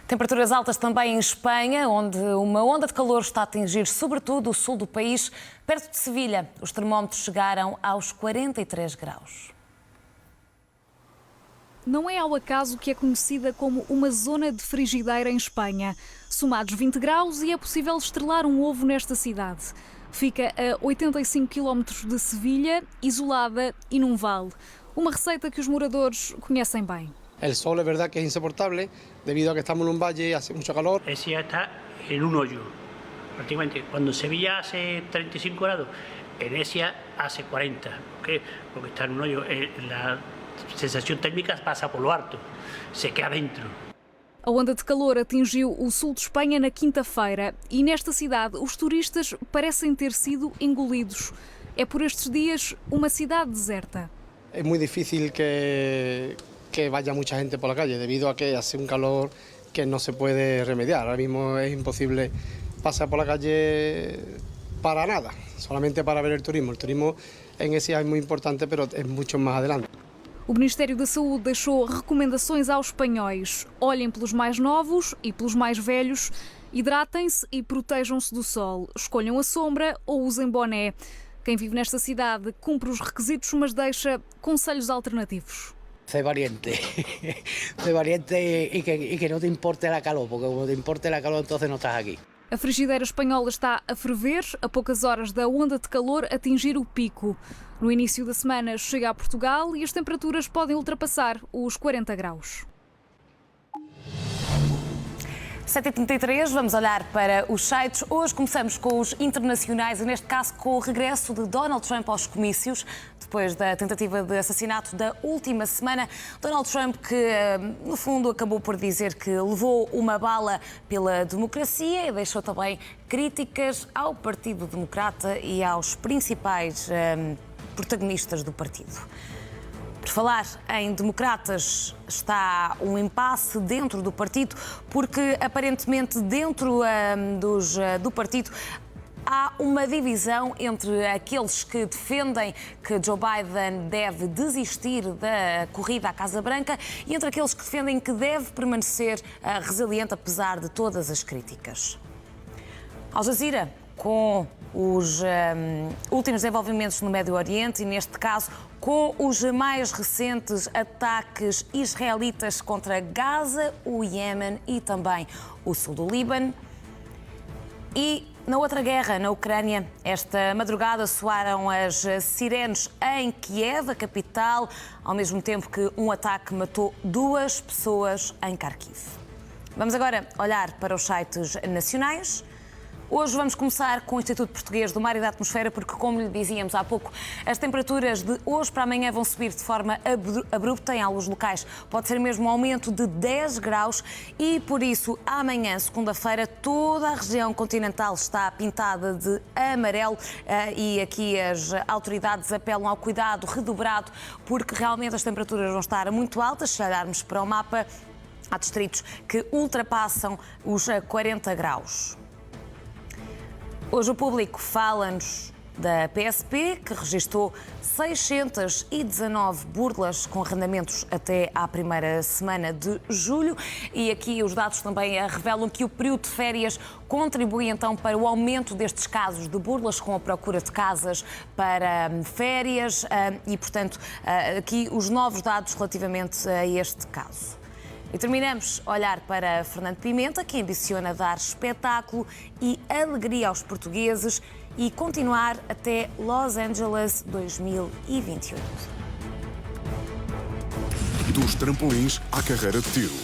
[SPEAKER 2] Temperaturas altas também em Espanha, onde uma onda de calor está a atingir sobretudo o sul do país. Perto de Sevilha, os termómetros chegaram aos 43 graus.
[SPEAKER 5] Não é ao acaso que é conhecida como uma zona de frigideira em Espanha. Somados 20 graus e é possível estrelar um ovo nesta cidade. Fica a 85 km de Sevilha, isolada e num vale. Uma receita que os moradores conhecem bem.
[SPEAKER 24] El sol es verdad que es insoportable debido a que estamos en un valle y hace mucho calor.
[SPEAKER 25] Ese está en un hoyo, prácticamente. Cuando Sevilla hace 35 grados, Venecia hace 40. ¿Por qué? Porque está en un hoyo. La sensación térmica pasa por lo alto, se queda dentro.
[SPEAKER 5] A onda de calor atingiu o sul de Espanha na quinta-feira e nesta cidade os turistas parecem ter sido engolidos. É por estes dias uma cidade deserta.
[SPEAKER 24] Es muy difícil que vaya mucha gente por la calle debido a que hace un calor que no se puede remediar. Ahora mismo es imposible pasar por la calle para nada, solamente para ver el turismo. El turismo en ese es muy importante, pero es mucho más adelante.
[SPEAKER 5] O Ministério da Saúde deixou recomendações aos espanhóis. Olhem pelos mais novos e pelos mais velhos, hidratem-se e protejam-se do sol. Escolham a sombra ou usem boné. Quem vive nesta cidade cumpre os requisitos, mas deixa conselhos alternativos.
[SPEAKER 26] Sé valiente y que no te importe la calor, porque como te importe la calor entonces no estás aquí.
[SPEAKER 5] A frigideira espanhola está a ferver, a poucas horas da onda de calor atingir o pico. No início da semana chega a Portugal e as temperaturas podem ultrapassar os 40 graus.
[SPEAKER 2] 7h33, vamos olhar para os sites. Hoje começamos com os internacionais e, neste caso, com o regresso de Donald Trump aos comícios, depois da tentativa de assassinato da última semana. Donald Trump, que no fundo acabou por dizer que levou uma bala pela democracia e deixou também críticas ao Partido Democrata e aos principais protagonistas do partido. Por falar em democratas, está um impasse dentro do partido, porque aparentemente dentro do partido há uma divisão entre aqueles que defendem que Joe Biden deve desistir da corrida à Casa Branca e entre aqueles que defendem que deve permanecer resiliente apesar de todas as críticas. Al Jazeera com os últimos desenvolvimentos no Médio Oriente e, neste caso, com os mais recentes ataques israelitas contra Gaza, o Iémen e também o sul do Líbano. E na outra guerra, na Ucrânia, esta madrugada soaram as sirenes em Kiev, a capital, ao mesmo tempo que um ataque matou 2 pessoas em Kharkiv. Vamos agora olhar para os sites nacionais. Hoje vamos começar com o Instituto Português do Mar e da Atmosfera, porque, como lhe dizíamos há pouco, as temperaturas de hoje para amanhã vão subir de forma abrupta. Em alguns locais pode ser mesmo um aumento de 10 graus e, por isso, amanhã, segunda-feira, toda a região continental está pintada de amarelo e aqui as autoridades apelam ao cuidado redobrado, porque realmente as temperaturas vão estar muito altas. Se olharmos para o mapa, há distritos que ultrapassam os 40 graus. Hoje o Público fala-nos da PSP, que registou 619 burlas com arrendamentos até à primeira semana de julho. E aqui os dados também revelam que o período de férias contribui então para o aumento destes casos de burlas com a procura de casas para férias e, portanto, aqui os novos dados relativamente a este caso. E terminamos a olhar para Fernando Pimenta, que ambiciona dar espetáculo e alegria aos portugueses e continuar até Los Angeles 2028.
[SPEAKER 6] Dos trampolins à carreira de tiro,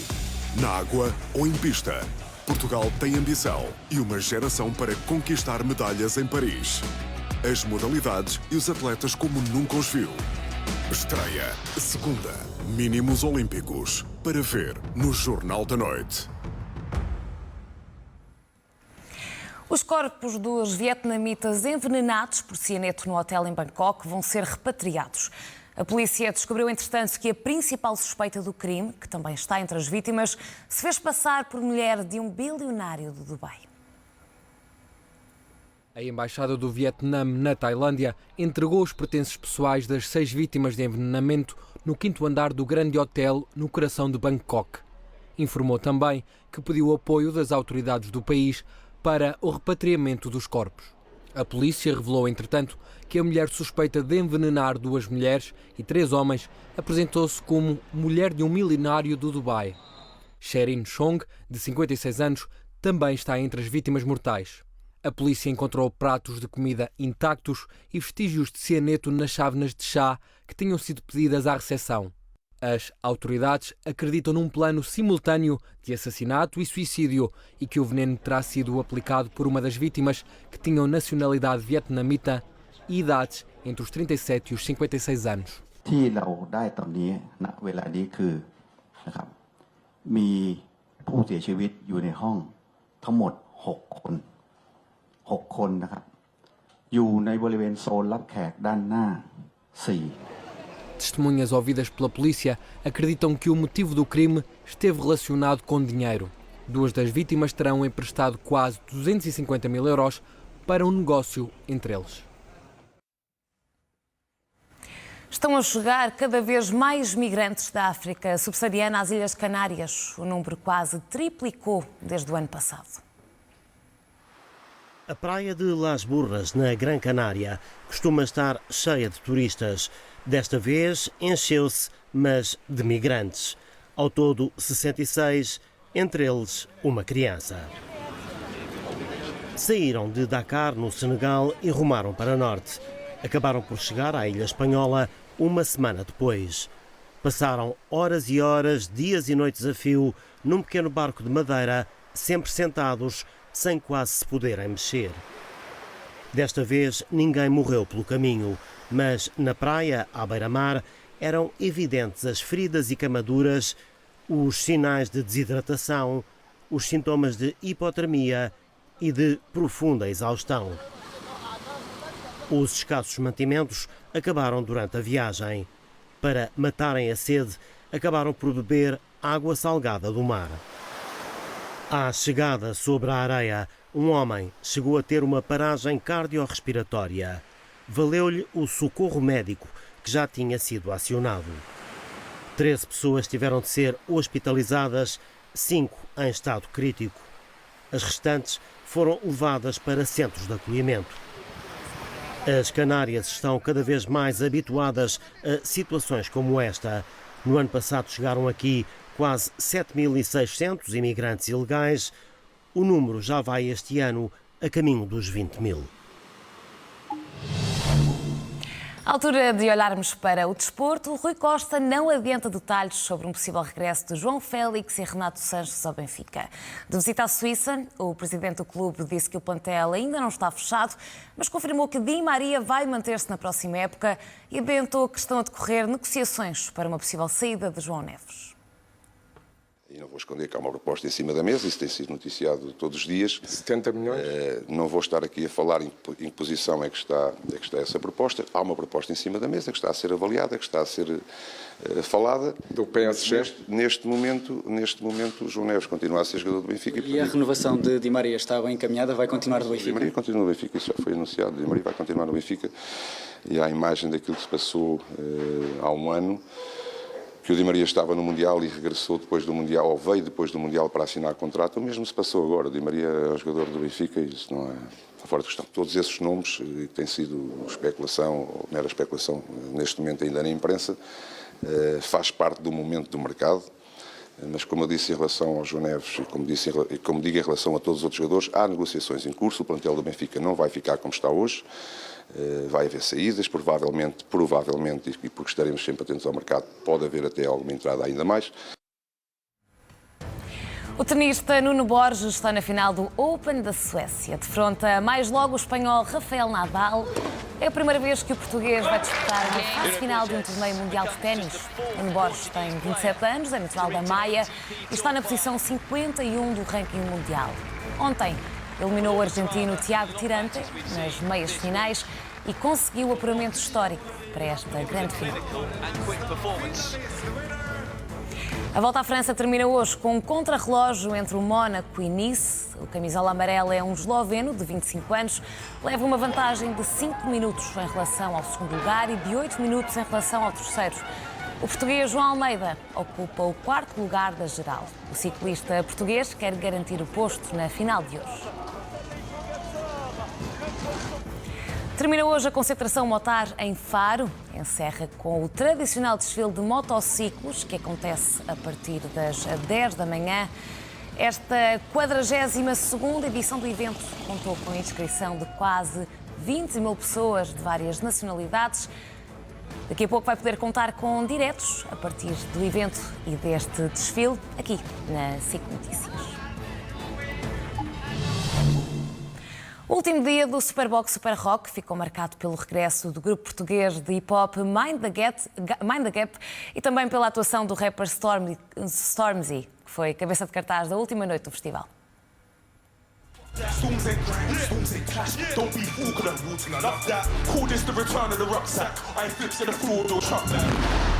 [SPEAKER 6] na água ou em pista, Portugal tem ambição e uma geração para conquistar medalhas em Paris. As modalidades e os atletas como nunca os viu. Estreia, segunda, Mínimos Olímpicos, para ver no Jornal da Noite.
[SPEAKER 2] Os corpos dos vietnamitas envenenados por cianeto no hotel em Bangkok vão ser repatriados. A polícia descobriu, entretanto, que a principal suspeita do crime, que também está entre as vítimas, se fez passar por mulher de um bilionário de Dubai.
[SPEAKER 7] A Embaixada do Vietnã na Tailândia entregou os pertences pessoais das 6 vítimas de envenenamento no 5º andar do grande hotel no coração de Bangkok. Informou também que pediu o apoio das autoridades do país para o repatriamento dos corpos. A polícia revelou, entretanto, que a mulher suspeita de envenenar 2 mulheres e 3 homens apresentou-se como mulher de um milionário do Dubai. Sherin Chong, de 56 anos, também está entre as vítimas mortais. A polícia encontrou pratos de comida intactos e vestígios de cianeto nas chávenas de chá que tinham sido pedidas à recepção. As autoridades acreditam num plano simultâneo de assassinato e suicídio e que o veneno terá sido aplicado por uma das vítimas que tinham nacionalidade vietnamita e idades entre os 37 e os 56 anos.
[SPEAKER 8] ที่เราได้ตอนนี้ณเวลานี้คือนะครับมีผู้เสียชีวิตอยู่ในห้องทั้งหมด6 คนนะครับอยู่ในบริเวณโซนรับแขกด้านหน้า4
[SPEAKER 7] Testemunhas ouvidas pela polícia acreditam que o motivo do crime esteve relacionado com dinheiro. 2 das vítimas terão emprestado quase 250 mil euros para um negócio entre eles.
[SPEAKER 2] Estão a chegar cada vez mais migrantes da África subsaariana às Ilhas Canárias. O número quase triplicou desde o ano passado.
[SPEAKER 9] A praia de Las Burras, na Gran Canária, costuma estar cheia de turistas. Desta vez encheu-se, mas de migrantes. Ao todo, 66, entre eles uma criança. Saíram de Dakar, no Senegal, e rumaram para norte. Acabaram por chegar à Ilha Espanhola uma semana depois. Passaram horas e horas, dias e noites a fio, num pequeno barco de madeira, sempre sentados, sem quase se poderem mexer. Desta vez ninguém morreu pelo caminho, mas na praia, à beira-mar, eram evidentes as feridas e queimaduras, os sinais de desidratação, os sintomas de hipotermia e de profunda exaustão. Os escassos mantimentos acabaram durante a viagem. Para matarem a sede, acabaram por beber água salgada do mar. À chegada sobre a areia, um homem chegou a ter uma paragem cardiorrespiratória. Valeu-lhe o socorro médico, que já tinha sido acionado. 13 pessoas tiveram de ser hospitalizadas, 5 em estado crítico. As restantes foram levadas para centros de acolhimento. As Canárias estão cada vez mais habituadas a situações como esta. No ano passado chegaram aqui quase 7.600 imigrantes ilegais. O número já vai este ano a caminho dos 20.000.
[SPEAKER 2] À altura de olharmos para o desporto, Rui Costa não adianta detalhes sobre um possível regresso de João Félix e Renato Sanches ao Benfica. De visita à Suíça, o presidente do clube disse que o plantel ainda não está fechado, mas confirmou que Di Maria vai manter-se na próxima época e adiantou que estão a decorrer negociações para uma possível saída de João Neves.
[SPEAKER 11] E não vou esconder que há uma proposta em cima da mesa, isso tem sido noticiado todos os dias.
[SPEAKER 12] 70 milhões?
[SPEAKER 11] Não vou estar aqui a falar em que posição é que está essa proposta. Há uma proposta em cima da mesa que está a ser avaliada, que está a ser falada.
[SPEAKER 12] Do PSG?
[SPEAKER 11] Neste momento, o João Neves continua a ser jogador do Benfica.
[SPEAKER 13] E a renovação de Di Maria está bem encaminhada? Vai continuar no Benfica?
[SPEAKER 11] Di Maria continua no Benfica, isso já foi anunciado. Di Maria vai continuar no Benfica. E há a imagem daquilo que se passou há um ano, que o Di Maria estava no Mundial e regressou depois do Mundial, ou veio depois do Mundial para assinar contrato. O mesmo se passou agora. O Di Maria é o jogador do Benfica e isso não é fora de questão. Todos esses nomes, que têm sido especulação, ou mera especulação neste momento ainda na imprensa, faz parte do momento do mercado. Mas como eu disse em relação ao João Neves e como digo em relação a todos os outros jogadores, há negociações em curso. O plantel do Benfica não vai ficar como está hoje. Vai haver saídas, provavelmente, e porque estaremos sempre atentos ao mercado, pode haver até alguma entrada ainda mais.
[SPEAKER 2] O tenista Nuno Borges está na final do Open da Suécia. Defronta mais logo o espanhol Rafael Nadal. É a primeira vez que o português vai disputar uma fase final de um torneio mundial de ténis. Nuno Borges tem 27 anos, é natural da Maia e está na posição 51 do ranking mundial. Ontem eliminou o argentino Tiago Tirante nas meias finais e conseguiu o apuramento histórico para esta grande final. A volta à França termina hoje com um contrarrelógio entre o Mónaco e Nice. O camisola amarela é um esloveno de 25 anos, leva uma vantagem de 5 minutos em relação ao segundo lugar e de 8 minutos em relação ao terceiro. O português João Almeida ocupa o quarto lugar da geral. O ciclista português quer garantir o posto na final de hoje. Termina hoje a concentração Motar em Faro. Encerra com o tradicional desfile de motociclos, que acontece a partir das 10 da manhã. Esta 42ª edição do evento contou com a inscrição de quase 20.000 pessoas de várias nacionalidades. Daqui a pouco vai poder contar com diretos a partir do evento e deste desfile aqui na SIC Notícias. O último dia do Superbox Super Rock ficou marcado pelo regresso do grupo português de hip-hop Mind the Gap e também pela atuação do rapper Stormzy, que foi cabeça de cartaz da última noite do festival.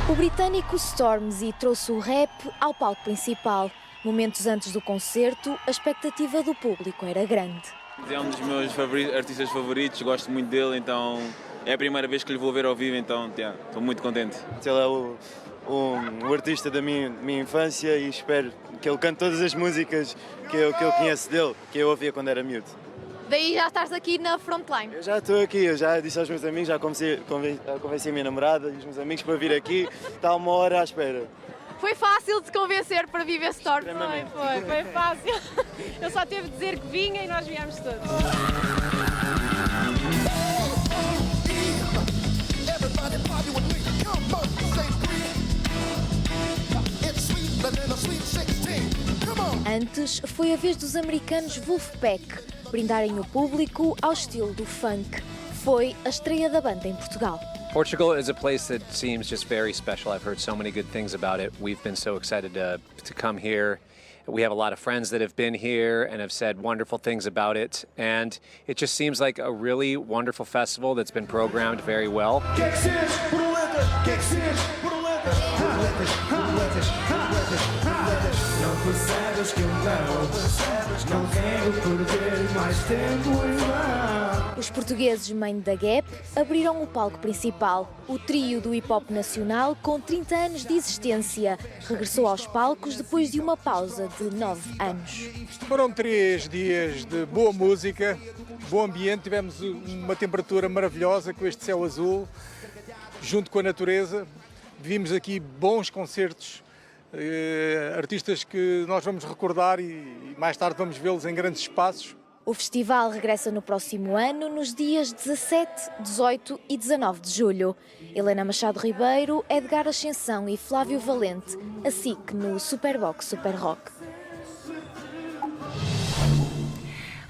[SPEAKER 14] O britânico Stormzy trouxe o rap ao palco principal. Momentos antes do concerto, a expectativa do público era grande.
[SPEAKER 15] É um dos meus artistas favoritos, gosto muito dele, então é a primeira vez que lhe vou ver ao vivo, então estou muito contente.
[SPEAKER 17] Ele é o artista da minha infância e espero que ele cante todas as músicas que eu conheço dele, que eu ouvia quando era miúdo.
[SPEAKER 14] Daí já estás aqui na frontline?
[SPEAKER 17] Eu já estou aqui, eu já disse aos meus amigos, já convenci a minha namorada e os meus amigos para vir aqui, está uma hora à espera.
[SPEAKER 14] Foi fácil de convencer para vir ver Storm? Foi fácil. Eu só teve de dizer que vinha e nós viemos todos. Antes foi a vez dos americanos Wolfpack brindarem o público ao estilo do funk. Foi a estreia da banda em Portugal.
[SPEAKER 27] Portugal is a place that seems just very special. I've heard so many good things about it. We've been so excited to come here. We have a lot of friends that have been here and have said wonderful things about it. And it just seems like a really wonderful festival that's been programmed very well.
[SPEAKER 10] percebes que eu não quero perder mais tempo em vão.
[SPEAKER 14] Os portugueses Main da Gap abriram o palco principal. O trio do hip-hop nacional, com 30 anos de existência, regressou aos palcos depois de uma pausa de 9 anos.
[SPEAKER 12] Foram 3 dias de boa música, bom ambiente, tivemos uma temperatura maravilhosa com este céu azul, junto com a natureza. Vimos aqui bons concertos, artistas que nós vamos recordar e mais tarde vamos vê-los em grandes espaços.
[SPEAKER 14] O festival regressa no próximo ano, nos dias 17, 18 e 19 de julho. Helena Machado Ribeiro, Edgar Ascensão e Flávio Valente, a SIC no Superbox Super Rock.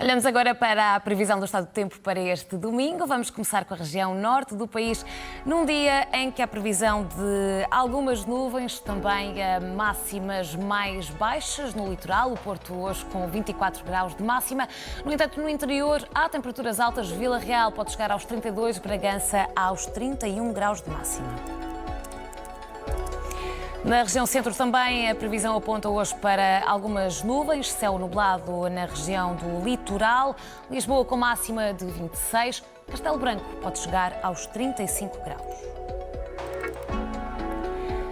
[SPEAKER 2] Olhamos agora para a previsão do estado do tempo para este domingo. Vamos começar com a região norte do país, num dia em que há previsão de algumas nuvens, também máximas mais baixas no litoral. O Porto hoje com 24 graus de máxima. No entanto, no interior há temperaturas altas. Vila Real pode chegar aos 32, Bragança aos 31 graus de máxima. Na região centro também a previsão aponta hoje para algumas nuvens, céu nublado na região do litoral, Lisboa com máxima de 26, Castelo Branco pode chegar aos 35 graus.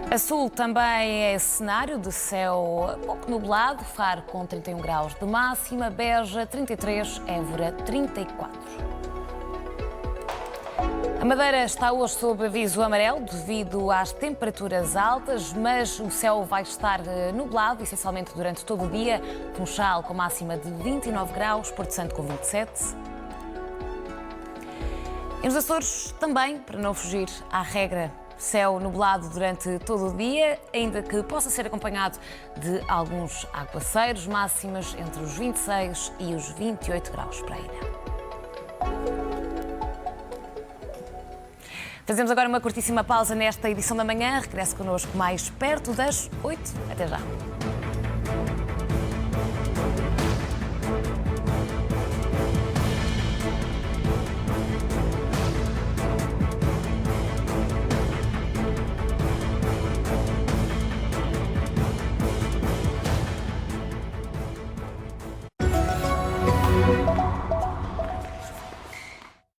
[SPEAKER 2] A sul também é cenário de céu pouco nublado, Faro com 31 graus de máxima, Beja 33, Évora 34. A Madeira está hoje sob aviso amarelo devido às temperaturas altas, mas o céu vai estar nublado, essencialmente durante todo o dia. Funchal com máxima de 29 graus, Porto Santo com 27. E nos Açores também, para não fugir à regra, céu nublado durante todo o dia, ainda que possa ser acompanhado de alguns aguaceiros, máximas entre os 26 e os 28 graus para a ilha. Fazemos agora uma curtíssima pausa nesta edição da manhã. Regresse connosco mais perto das 8. Até já.